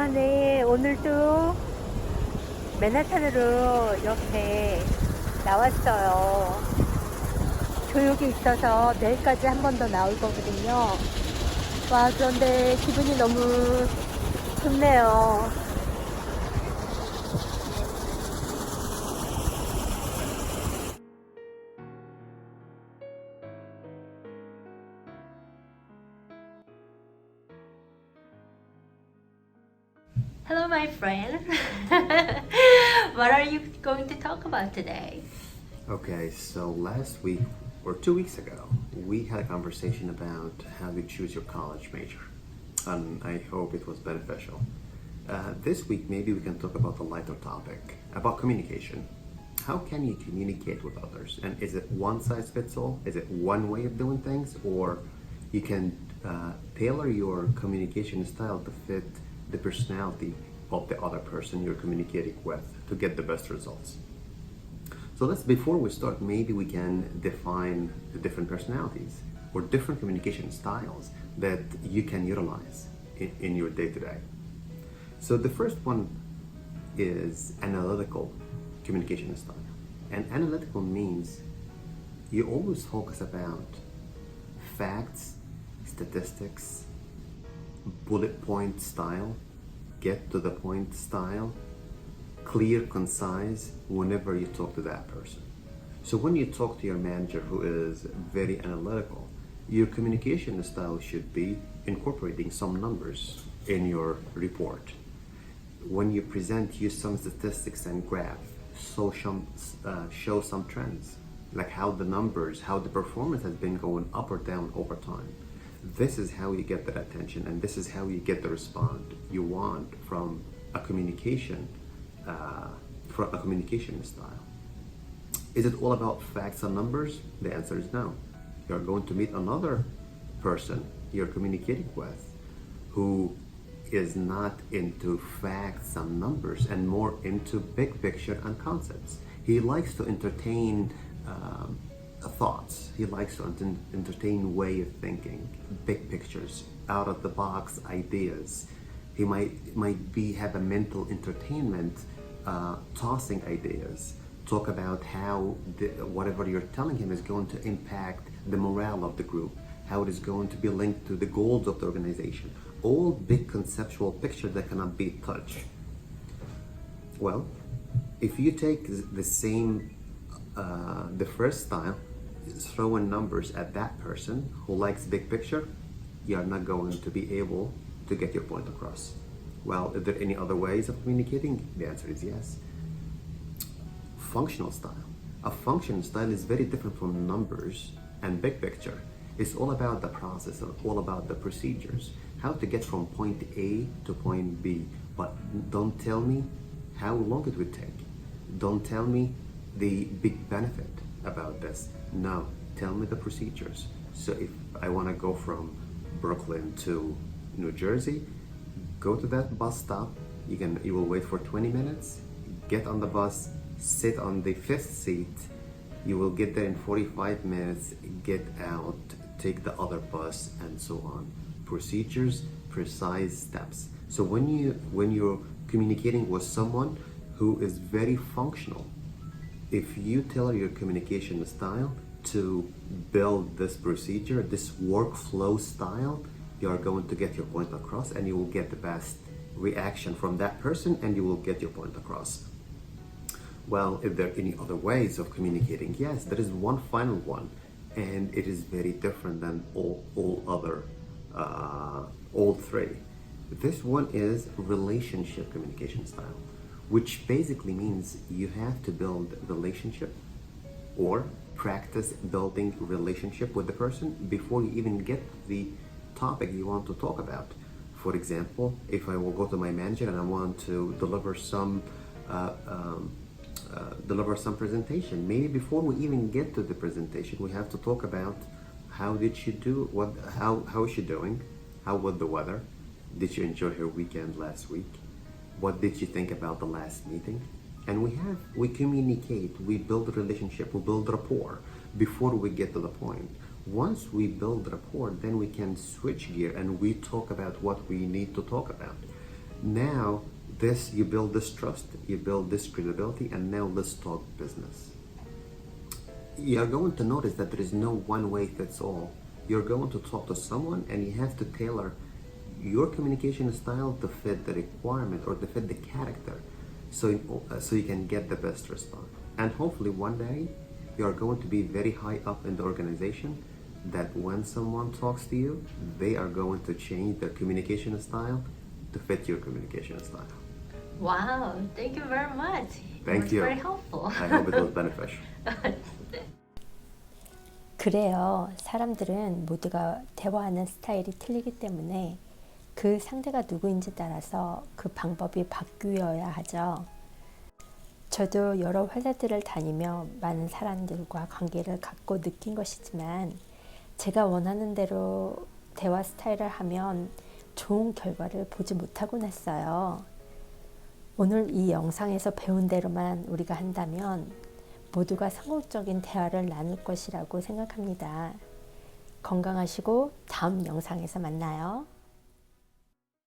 네, 오늘도 맨하탄으로 이렇게 나왔어요. 교육이 있어서 내일까지 한 번 더 나올 거거든요. 와, 그런데 기분이 너무 좋네요. Hello, my friend. What are you going to talk about today? Okay, so last week or 2 weeks ago, we had a conversation about how you choose your college major, and I hope it was beneficial. This week, maybe we can talk about a lighter topic about communication. How can you communicate with others? And is it one size fits all? Is it one way of doing things? Or you can tailor your communication style to fit the personality of the other person you're communicating with to get the best results. So before we start, maybe we can define the different personalities or different communication styles that you can utilize in your day-to-day. So the first one is analytical communication style. And analytical means you always focus about facts, statistics, bullet point style, get to the point style, clear, concise whenever you talk to that person. So when you talk to your manager who is very analytical, your communication style should be incorporating some numbers in your report. When you present, use some statistics and graph, show some trends, like how the numbers, how the performance has been going up or down over time. This is how you get that attention, and this is how you get the response you want from a communication style. Is it all about facts and numbers? The answer is no. You're going to meet another person you're communicating with who is not into facts and numbers and more into big picture and concepts. He likes to entertain thoughts. He likes to entertain way of thinking, big pictures, out of the box ideas. He might have a mental entertainment, tossing ideas. Talk about how whatever you're telling him is going to impact the morale of the group, how it is going to be linked to the goals of the organization. All big conceptual pictures that cannot be touched. Well, if you take the same, the first style, throwing numbers at that person who likes big picture, you're not going to be able to get your point across. Well, are there any other ways of communicating? The answer is yes. Functional style. A functional style is very different from numbers and big picture. It's all about the process, all about the procedures, how to get from point A to point B. But don't tell me how long it would take. Don't tell me the big benefit about this. No, tell me the procedures. So if I want to go from Brooklyn to New Jersey, go to that bus stop. You will wait for 20 minutes, get on the bus, sit on the 5th seat. You will get there in 45 minutes, get out, take the other bus, and so on. Procedures, precise steps. So when you're communicating with someone who is very functional, if you tailor your communication style to build this procedure, this workflow style, you are going to get your point across, and you will get the best reaction from that person, and you will get your point across. Well, if there are any other ways of communicating, yes, there is one final one, and it is very different than all three. This one is relationship communication style, which basically means you have to build relationship or practice building relationship with the person before you even get the topic you want to talk about. For example, if I will go to my manager and I want to deliver some presentation, maybe before we even get to the presentation, we have to talk about how did she do, how is she doing, how was the weather, did you enjoy her weekend last week, what did you think about the last meeting? And we communicate, we build a relationship, we build rapport before we get to the point. Once we build rapport, then we can switch gear and we talk about what we need to talk about. Now, this you build this trust, you build this credibility, and now let's talk business. You're going to notice that there is no one way fits all. You're going to talk to someone and you have to tailor your communication style to fit the requirement or to fit the character so you can get the best response. And hopefully one day you're going to be very high up in the organization that when someone talks to you, they are going to change their communication style to fit your communication style. Wow, thank you very much. Thank It was you. very helpful. I hope it was beneficial. 그래요. 사람들은 모두가 대화하는 스타일이 틀리기 때문에 그 상대가 누구인지 따라서 그 방법이 바뀌어야 하죠. 저도 여러 회사들을 다니며 많은 사람들과 관계를 갖고 느낀 것이지만 제가 원하는 대로 대화 스타일을 하면 좋은 결과를 보지 못하곤 했어요. 오늘 이 영상에서 배운 대로만 우리가 한다면 모두가 성공적인 대화를 나눌 것이라고 생각합니다. 건강하시고 다음 영상에서 만나요.